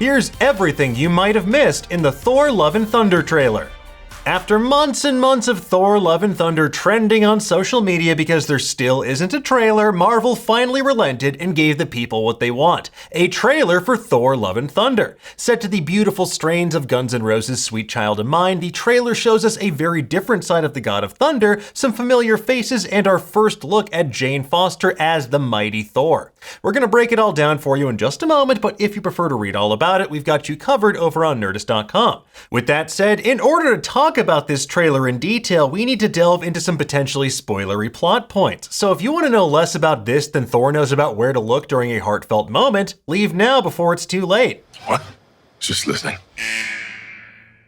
Here's everything you might have missed in the Thor Love and Thunder trailer. After months and months of Thor Love and Thunder trending on social media because there still isn't a trailer, Marvel finally relented and gave the people what they want. A trailer for Thor Love and Thunder. Set to the beautiful strains of Guns N' Roses' Sweet Child of Mine, the trailer shows us a very different side of the God of Thunder, some familiar faces, and our first look at Jane Foster as the Mighty Thor. We're gonna break it all down for you in just a moment, but if you prefer to read all about it, we've got you covered over on Nerdist.com. With that said, in order to talk about this trailer in detail, we need to delve into some potentially spoilery plot points. So if you want to know less about this than Thor knows about where to look during a heartfelt moment, leave now before it's too late. What? Just listening.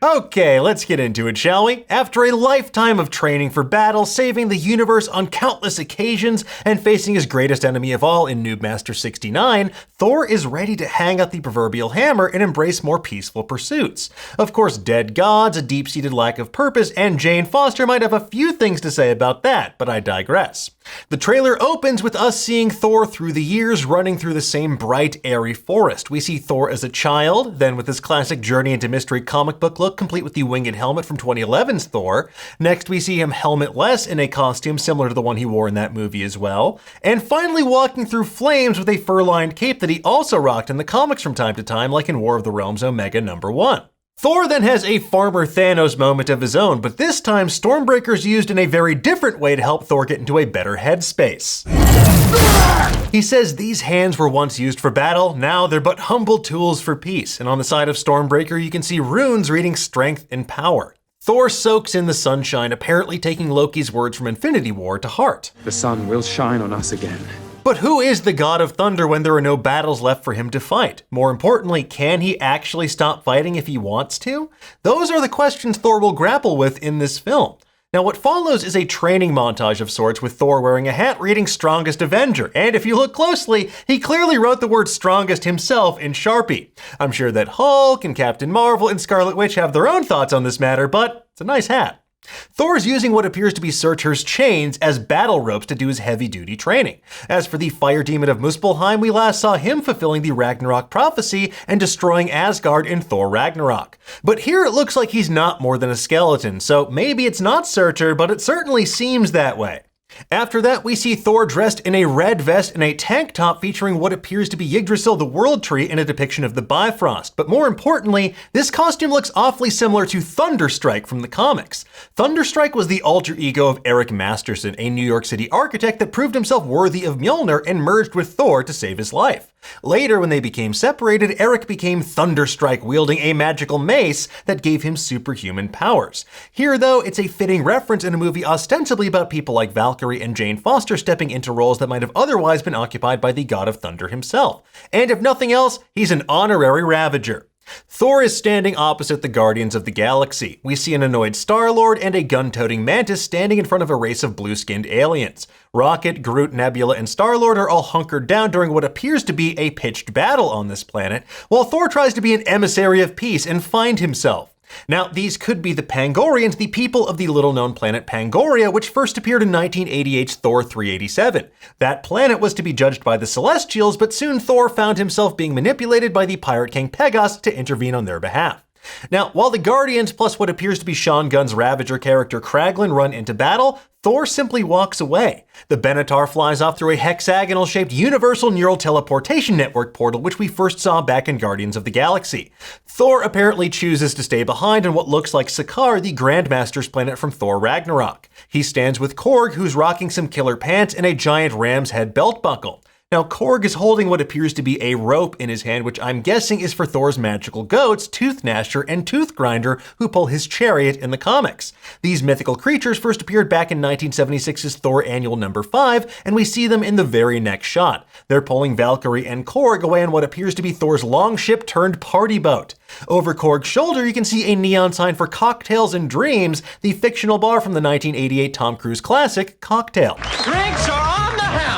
Okay, let's get into it, shall we? After a lifetime of training for battle, saving the universe on countless occasions, and facing his greatest enemy of all in Noob Master 69, Thor is ready to hang up the proverbial hammer and embrace more peaceful pursuits. Of course, dead gods, a deep-seated lack of purpose, and Jane Foster might have a few things to say about that, but I digress. The trailer opens with us seeing Thor through the years running through the same bright, airy forest. We see Thor as a child, then with his classic Journey into Mystery comic book look, complete with the winged helmet from 2011's Thor. Next, we see him helmetless in a costume similar to the one he wore in that movie as well. And finally walking through flames with a fur-lined cape that he also rocked in the comics from time to time, like in War of the Realms Omega #1. Thor then has a Farmer Thanos moment of his own, but this time Stormbreaker's used in a very different way to help Thor get into a better headspace. He says these hands were once used for battle, now they're but humble tools for peace, and on the side of Stormbreaker you can see runes reading strength and power. Thor soaks in the sunshine, apparently taking Loki's words from Infinity War to heart. The sun will shine on us again. But who is the God of Thunder when there are no battles left for him to fight? More importantly, can he actually stop fighting if he wants to? Those are the questions Thor will grapple with in this film. Now, what follows is a training montage of sorts with Thor wearing a hat reading Strongest Avenger, and if you look closely, he clearly wrote the word strongest himself in Sharpie. I'm sure that Hulk and Captain Marvel and Scarlet Witch have their own thoughts on this matter, but it's a nice hat. Thor is using what appears to be Surtur's chains as battle ropes to do his heavy-duty training. As for the fire demon of Muspelheim, we last saw him fulfilling the Ragnarok prophecy and destroying Asgard in Thor Ragnarok. But here it looks like he's not more than a skeleton, so maybe it's not Surtur, but it certainly seems that way. After that, we see Thor dressed in a red vest and a tank top featuring what appears to be Yggdrasil the World Tree in a depiction of the Bifrost. But more importantly, this costume looks awfully similar to Thunderstrike from the comics. Thunderstrike was the alter ego of Eric Masterson, a New York City architect that proved himself worthy of Mjolnir and merged with Thor to save his life. Later, when they became separated, Eric became Thunderstrike, wielding a magical mace that gave him superhuman powers. Here, though, it's a fitting reference in a movie ostensibly about people like Valkyrie and Jane Foster stepping into roles that might have otherwise been occupied by the God of Thunder himself. And if nothing else, he's an honorary Ravager. Thor is standing opposite the Guardians of the Galaxy. We see an annoyed Star-Lord and a gun-toting Mantis standing in front of a race of blue-skinned aliens. Rocket, Groot, Nebula, and Star-Lord are all hunkered down during what appears to be a pitched battle on this planet, while Thor tries to be an emissary of peace and find himself. Now, these could be the Pangorians, the people of the little-known planet Pangoria, which first appeared in 1988's Thor 387. That planet was to be judged by the Celestials, but soon Thor found himself being manipulated by the Pirate King Pegasus to intervene on their behalf. Now, while the Guardians plus what appears to be Sean Gunn's Ravager character Kraglin run into battle, Thor simply walks away. The Benatar flies off through a hexagonal-shaped universal neural teleportation network portal, which we first saw back in Guardians of the Galaxy. Thor apparently chooses to stay behind on what looks like Sakaar, the Grandmaster's planet from Thor Ragnarok. He stands with Korg, who's rocking some killer pants and a giant ram's head belt buckle. Now, Korg is holding what appears to be a rope in his hand, which I'm guessing is for Thor's magical goats, Tooth Gnasher and Tooth Grinder, who pull his chariot in the comics. These mythical creatures first appeared back in 1976's Thor Annual #5, and we see them in the very next shot. They're pulling Valkyrie and Korg away on what appears to be Thor's longship turned party boat. Over Korg's shoulder, you can see a neon sign for Cocktails and Dreams, the fictional bar from the 1988 Tom Cruise classic, Cocktail. Drinks are on the house!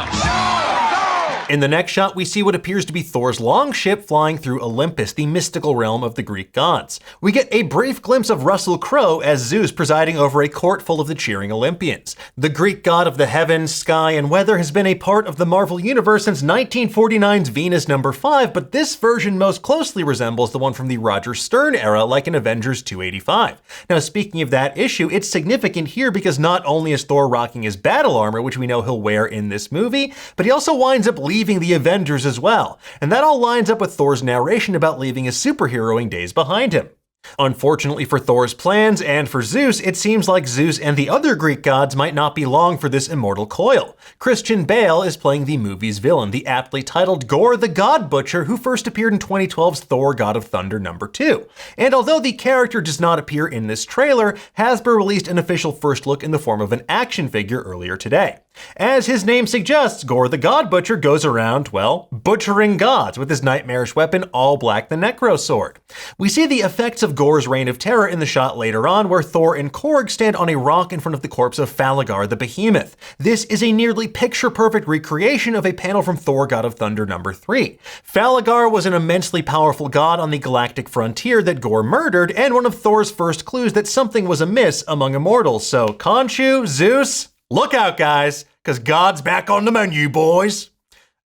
In the next shot, we see what appears to be Thor's longship flying through Olympus, the mystical realm of the Greek gods. We get a brief glimpse of Russell Crowe as Zeus presiding over a court full of the cheering Olympians. The Greek god of the heavens, sky, and weather has been a part of the Marvel Universe since 1949's Venus number 5, but this version most closely resembles the one from the Roger Stern era, like in Avengers 285. Now, speaking of that issue, it's significant here because not only is Thor rocking his battle armor, which we know he'll wear in this movie, but he also winds up leaving the Avengers as well. And that all lines up with Thor's narration about leaving his superheroing days behind him. Unfortunately for Thor's plans and for Zeus, it seems like Zeus and the other Greek gods might not be long for this immortal coil. Christian Bale is playing the movie's villain, the aptly titled Gore the God Butcher, who first appeared in 2012's Thor God of Thunder number 2. And although the character does not appear in this trailer, Hasbro released an official first look in the form of an action figure earlier today. As his name suggests, Gore the God Butcher goes around, well, butchering gods with his nightmarish weapon, all black the Necro Sword. We see the effects of Gore's reign of terror in the shot later on, where Thor and Korg stand on a rock in front of the corpse of Falagar the Behemoth. This is a nearly picture-perfect recreation of a panel from Thor God of Thunder number 3. Falagar was an immensely powerful god on the galactic frontier that Gore murdered, and one of Thor's first clues that something was amiss among immortals. So, Khonshu, Zeus, look out, guys, because God's back on the menu, boys.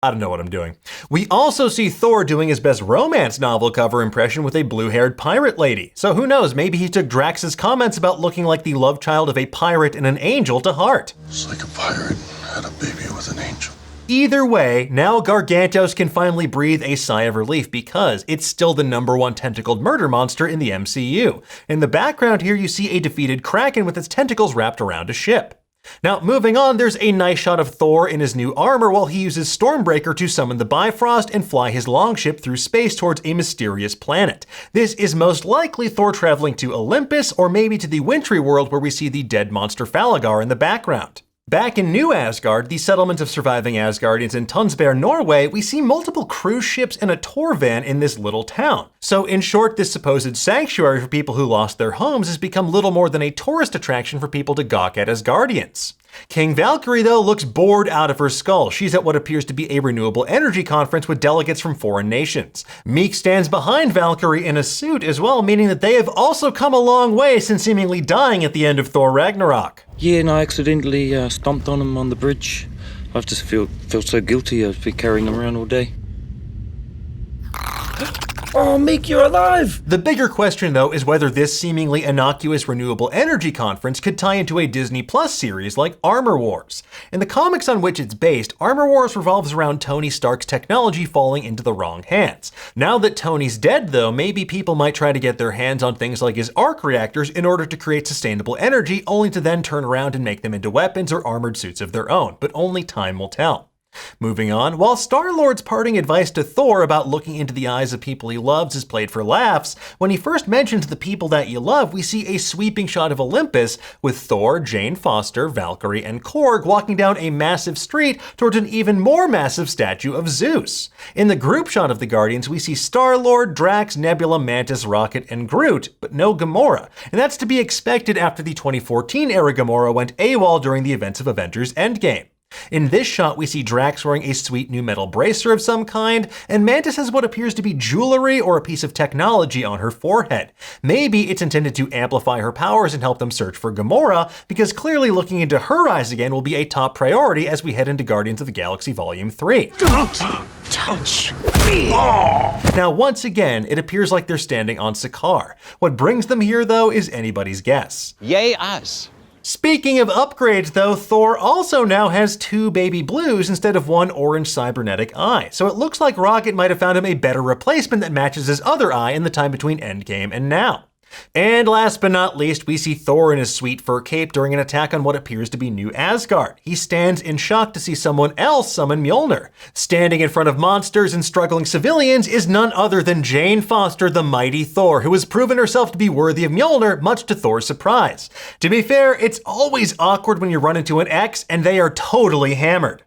I don't know what I'm doing. We also see Thor doing his best romance novel cover impression with a blue-haired pirate lady. So who knows, maybe he took Drax's comments about looking like the love child of a pirate and an angel to heart. It's like a pirate had a baby with an angel. Either way, now Gargantos can finally breathe a sigh of relief because it's still the #1 tentacled murder monster in the MCU. In the background here, you see a defeated Kraken with its tentacles wrapped around a ship. Now, moving on, there's a nice shot of Thor in his new armor while he uses Stormbreaker to summon the Bifrost and fly his longship through space towards a mysterious planet. This is most likely Thor traveling to Olympus or maybe to the wintry world where we see the dead monster Falagar in the background. Back in New Asgard, the settlement of surviving Asgardians in Tønsberg, Norway, we see multiple cruise ships and a tour van in this little town. So in short, this supposed sanctuary for people who lost their homes has become little more than a tourist attraction for people to gawk at Asgardians. King Valkyrie, though, looks bored out of her skull. She's at what appears to be a renewable energy conference with delegates from foreign nations. Meek stands behind Valkyrie in a suit as well, meaning that they have also come a long way since seemingly dying at the end of Thor Ragnarok. Yeah, and I accidentally stomped on him on the bridge. I just feel so guilty. I've been carrying him around all day. Oh, Meek, you're alive! The bigger question, though, is whether this seemingly innocuous renewable energy conference could tie into a Disney Plus series like Armor Wars. In the comics on which it's based, Armor Wars revolves around Tony Stark's technology falling into the wrong hands. Now that Tony's dead, though, maybe people might try to get their hands on things like his arc reactors in order to create sustainable energy, only to then turn around and make them into weapons or armored suits of their own, but only time will tell. Moving on, while Star-Lord's parting advice to Thor about looking into the eyes of people he loves is played for laughs, when he first mentions the people that you love, we see a sweeping shot of Olympus with Thor, Jane Foster, Valkyrie, and Korg walking down a massive street towards an even more massive statue of Zeus. In the group shot of the Guardians, we see Star-Lord, Drax, Nebula, Mantis, Rocket, and Groot, but no Gamora. And that's to be expected after the 2014-era Gamora went AWOL during the events of Avengers Endgame. In this shot, we see Drax wearing a sweet new metal bracer of some kind, and Mantis has what appears to be jewelry or a piece of technology on her forehead. Maybe it's intended to amplify her powers and help them search for Gamora, because clearly looking into her eyes again will be a top priority as we head into Guardians of the Galaxy Volume 3. Don't touch me! Now, once again, it appears like they're standing on Sakaar. What brings them here, though, is anybody's guess. Yay us! Speaking of upgrades, though, Thor also now has 2 baby blues instead of 1 orange cybernetic eye, so it looks like Rocket might have found him a better replacement that matches his other eye in the time between Endgame and now. And last but not least, we see Thor in his sweet fur cape during an attack on what appears to be New Asgard. He stands in shock to see someone else summon Mjolnir. Standing in front of monsters and struggling civilians is none other than Jane Foster, the Mighty Thor, who has proven herself to be worthy of Mjolnir, much to Thor's surprise. To be fair, it's always awkward when you run into an ex and they are totally hammered.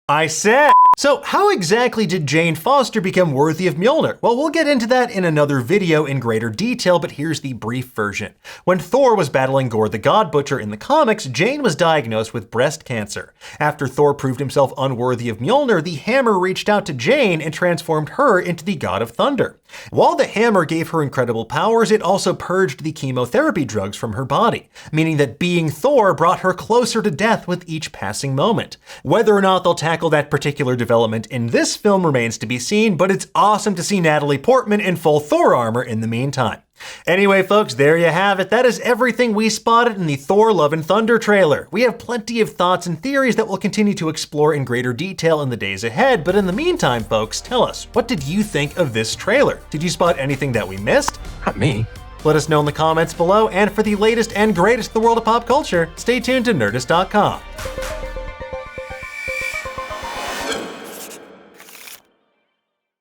I said. So how exactly did Jane Foster become worthy of Mjolnir? Well, we'll get into that in another video in greater detail, but here's the brief version. When Thor was battling Gore the God Butcher in the comics, Jane was diagnosed with breast cancer. After Thor proved himself unworthy of Mjolnir, the hammer reached out to Jane and transformed her into the God of Thunder. While the hammer gave her incredible powers, it also purged the chemotherapy drugs from her body, meaning that being Thor brought her closer to death with each passing moment. Whether or not they'll tackle that particular development in this film remains to be seen, but it's awesome to see Natalie Portman in full Thor armor in the meantime. Anyway, folks, there you have it. That is everything we spotted in the Thor Love and Thunder trailer. We have plenty of thoughts and theories that we'll continue to explore in greater detail in the days ahead, but in the meantime, folks, tell us, what did you think of this trailer? Did you spot anything that we missed? Not me. Let us know in the comments below, and for the latest and greatest in the world of pop culture, stay tuned to Nerdist.com.